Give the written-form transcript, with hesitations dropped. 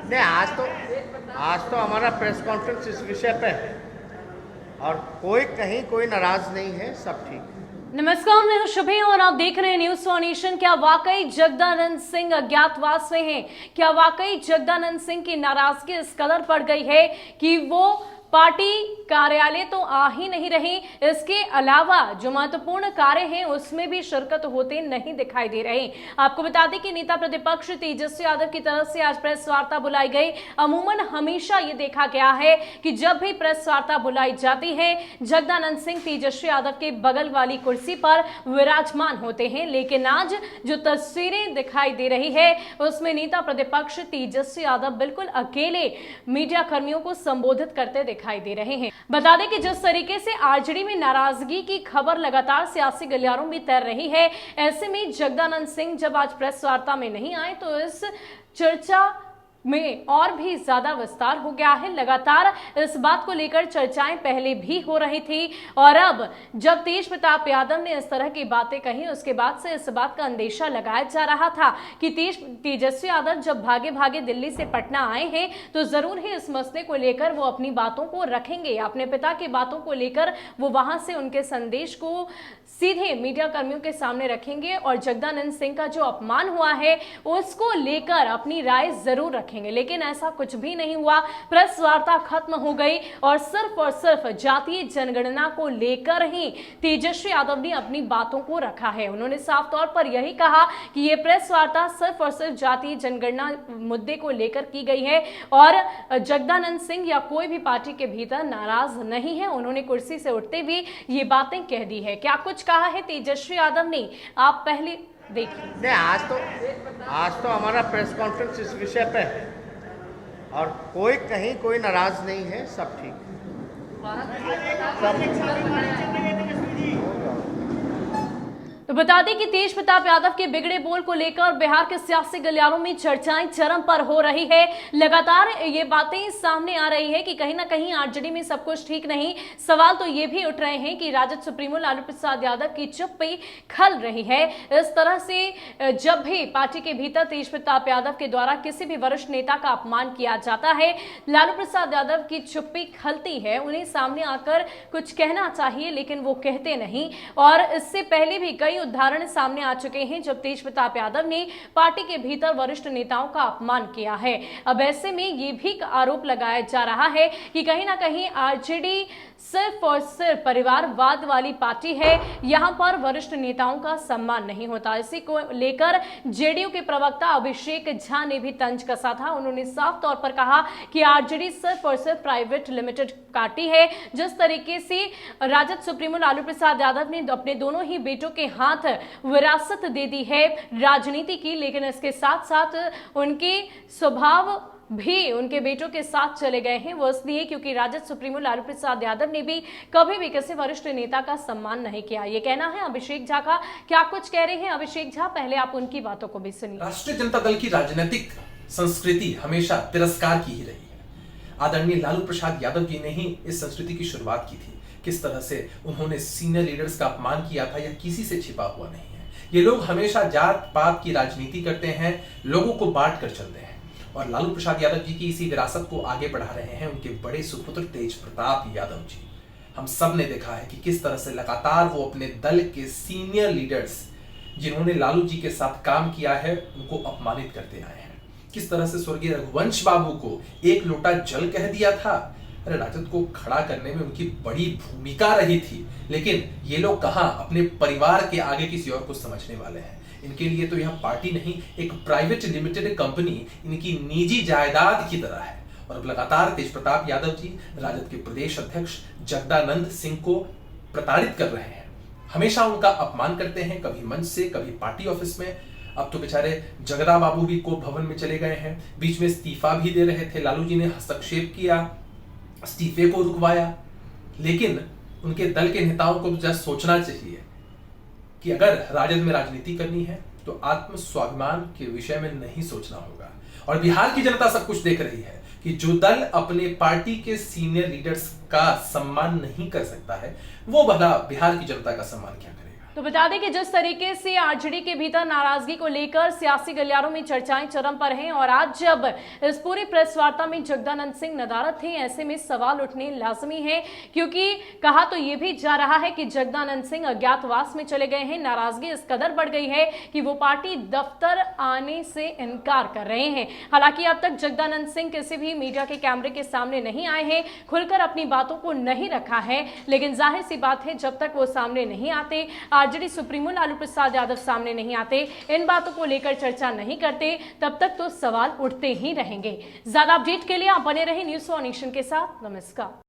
नहीं, आज तो हमारा प्रेस कॉन्फ्रेंस इस विषय पे है और कोई नाराज नहीं है, सब ठीक है। नमस्कार, मैं हूं शुभी और आप देख रहे हैं न्यूज फॉर नेशन। क्या वाकई जगदानंद सिंह अज्ञातवास में हैं? क्या वाकई जगदानंद सिंह की नाराजगी इस कदर बढ़ गई है कि वो पार्टी कार्यालय तो आ ही नहीं रही, इसके अलावा जो महत्वपूर्ण कार्य हैं उसमें भी शिरकत होते नहीं दिखाई दे रहे। आपको बता दें कि नेता प्रतिपक्ष तेजस्वी यादव की तरफ से आज प्रेस वार्ता बुलाई गई। अमूमन हमेशा ये देखा गया है कि जब भी प्रेस वार्ता बुलाई जाती है, जगदानंद सिंह तेजस्वी यादव के बगल वाली कुर्सी पर विराजमान होते हैं, लेकिन आज जो तस्वीरें दिखाई दे रही है उसमें नेता प्रतिपक्ष तेजस्वी यादव बिल्कुल अकेले मीडिया कर्मियों को संबोधित करते दिखाई दे रहे हैं। बता दें कि जिस तरीके से आरजेडी में नाराजगी की खबर लगातार सियासी गलियारों में तैर रही है, ऐसे में जगदानंद सिंह जब आज प्रेस वार्ता में नहीं आए तो इस चर्चा में और भी ज्यादा विस्तार हो गया है। लगातार इस बात को लेकर चर्चाएं पहले भी हो रही थी और अब जब तेज प्रताप यादव ने इस तरह की बातें कही, उसके बाद से इस बात का अंदेशा लगाया जा रहा था कि तेजस्वी यादव जब भागे भागे दिल्ली से पटना आए हैं तो जरूर ही इस मसले को लेकर वो अपनी बातों को रखेंगे, अपने पिता की बातों को लेकर वो वहां से उनके संदेश को सीधे मीडिया कर्मियों के सामने रखेंगे और जगदानंद सिंह का जो अपमान हुआ है उसको लेकर अपनी राय जरूर रखेंगे। लेकिन ऐसा कुछ भी नहीं हुआ। प्रेस वार्ता खत्म हो गई और सिर्फ जातीय जनगणना को लेकर ही तेजस्वी यादव ने अपनी बातों को रखा है। उन्होंने साफ तौर पर यही कहा कि यह प्रेस वार्ता सिर्फ और सिर्फ जातीय जनगणना मुद्दे को लेकर की गई है और जगदानंद सिंह या कोई भी पार्टी के भीतर नाराज नहीं है। उन्होंने कुर्सी से उठते हुए ये बातें कह दी है। क्या कुछ कहा है तेजस्वी यादव ने, आप पहले देखिए। नहीं, आज तो हमारा प्रेस कॉन्फ्रेंस इस विषय पे है और कोई नाराज नहीं है, सब ठीक है। तो बता दें कि तेज प्रताप यादव के बिगड़े बोल को लेकर बिहार के सियासी गलियारों में चर्चाएं चरम पर हो रही है। लगातार ये बातें सामने आ रही है कि कहीं ना कहीं आरजेडी में सब कुछ ठीक नहीं। सवाल तो ये भी उठ रहे हैं कि राजद सुप्रीमो लालू प्रसाद यादव की चुप्पी खल रही है। इस तरह से जब भी पार्टी के भीतर तेज प्रताप यादव के द्वारा किसी भी वरिष्ठ नेता का अपमान किया जाता है, लालू प्रसाद यादव की चुप्पी खलती है। उन्हें सामने आकर कुछ कहना चाहिए लेकिन वो कहते नहीं। और इससे पहले भी कई उदाहरण सामने आ चुके हैं जब तेज प्रताप यादव ने पार्टी के भीतर वरिष्ठ नेताओं का अपमान किया है। अब ऐसे में ये भी आरोप लगाया जा रहा है कि कहीं ना कहीं आरजेडी सिर्फ और सिर्फ परिवारवाद वाली पार्टी है, यहां पर वरिष्ठ नेताओं का सम्मान नहीं होता। इसी को लेकर जेडीयू के प्रवक्ता अभिषेक झा ने भी तंज कसा था। उन्होंने साफ तौर पर कहा कि आरजेडी सिर्फ और सिर्फ प्राइवेट लिमिटेड पार्टी है। जिस तरीके से राजद सुप्रीमो लालू प्रसाद यादव ने अपने दोनों ही बेटों के हाथ विरासत दे दी है राजनीति की, लेकिन इसके साथ साथ उनके स्वभाव भी उनके बेटों के साथ चले गए हैं। वो इसलिए क्योंकि राजद सुप्रीमो लालू प्रसाद यादव ने भी कभी भी किसी वरिष्ठ नेता का सम्मान नहीं किया। ये कहना है अभिषेक झा का। क्या कुछ कह रहे हैं अभिषेक झा, पहले आप उनकी बातों को भी सुनिए। राष्ट्रीय जनता दल की राजनीतिक संस्कृति हमेशा तिरस्कार की ही रही है। आदरणीय लालू प्रसाद यादव जी ने ही इस संस्कृति की शुरुआत की थी। किस तरह से उन्होंने सीनियर लीडर्स का अपमान किया था, यह किसी से छिपा हुआ नहीं है। ये लोग हमेशा जात पात की राजनीति करते हैं, लोगों को बांट कर चलते हैं और लालू प्रसाद यादव जी की इसी विरासत को आगे बढ़ा रहे हैं उनके बड़े सुपुत्र तेज प्रताप यादव जी। हम सब ने देखा है कि किस तरह से लगातार वो अपने दल के सीनियर लीडर्स जिन्होंने लालू जी के साथ काम किया है उनको अपमानित करते आए हैं। किस तरह से स्वर्गीय रघुवंश बाबू को एक लोटा जल कह दिया था। अरे राजद को खड़ा करने में उनकी बड़ी भूमिका रही थी, लेकिन ये लोग कहां अपने परिवार के आगे किसी और को समझने वाले हैं। इनके लिए तो यह पार्टी नहीं, एक प्राइवेट लिमिटेड कंपनी इनकी निजी जायदाद की तरह है। और अब लगातार तेज प्रताप यादव जी राजद के प्रदेश अध्यक्ष जगदानंद सिंह को प्रताड़ित कर रहे हैं। हमेशा उनका अपमान करते हैं, कभी मंच से, कभी पार्टी ऑफिस में। अब तो बेचारे जगदा बाबू भी कोप भवन में चले गए हैं। बीच में इस्तीफा भी दे रहे थे, लालू जी ने हस्तक्षेप किया, इस्तीफे को रुकवाया। लेकिन उनके दल के नेताओं को जस्ट सोचना चाहिए कि अगर राजद में राजनीति करनी है तो आत्म स्वाभिमान के विषय में नहीं सोचना होगा। और बिहार की जनता सब कुछ देख रही है कि जो दल अपने पार्टी के सीनियर लीडर्स का सम्मान नहीं कर सकता है, वो भला बिहार की जनता का सम्मान क्या करेगा। तो बता दें कि जिस तरीके से आरजेडी के भीतर नाराजगी को लेकर सियासी गलियारों में चर्चाएं चरम पर हैं और आज जब इस पूरी प्रेस वार्ता में जगदानंद सिंह नदारद थे, ऐसे में सवाल उठने लाजमी है, क्योंकि कहा तो यह भी जा रहा है कि जगदानंद सिंह अज्ञातवास में चले गए हैं। नाराजगी इस कदर बढ़ गई है कि वो पार्टी दफ्तर आने से इनकार कर रहे हैं। हालांकि अब तक जगदानंद सिंह किसी भी मीडिया के कैमरे के सामने नहीं आए हैं, खुलकर अपनी बातों को नहीं रखा है, लेकिन जाहिर सी बात है जब तक वो सामने नहीं आते, आरजेडी सुप्रीमो लालू प्रसाद यादव सामने नहीं आते, इन बातों को लेकर चर्चा नहीं करते, तब तक तो सवाल उठते ही रहेंगे। ज्यादा अपडेट के लिए आप बने रहे न्यूज़ 4 नेशन के साथ। नमस्कार।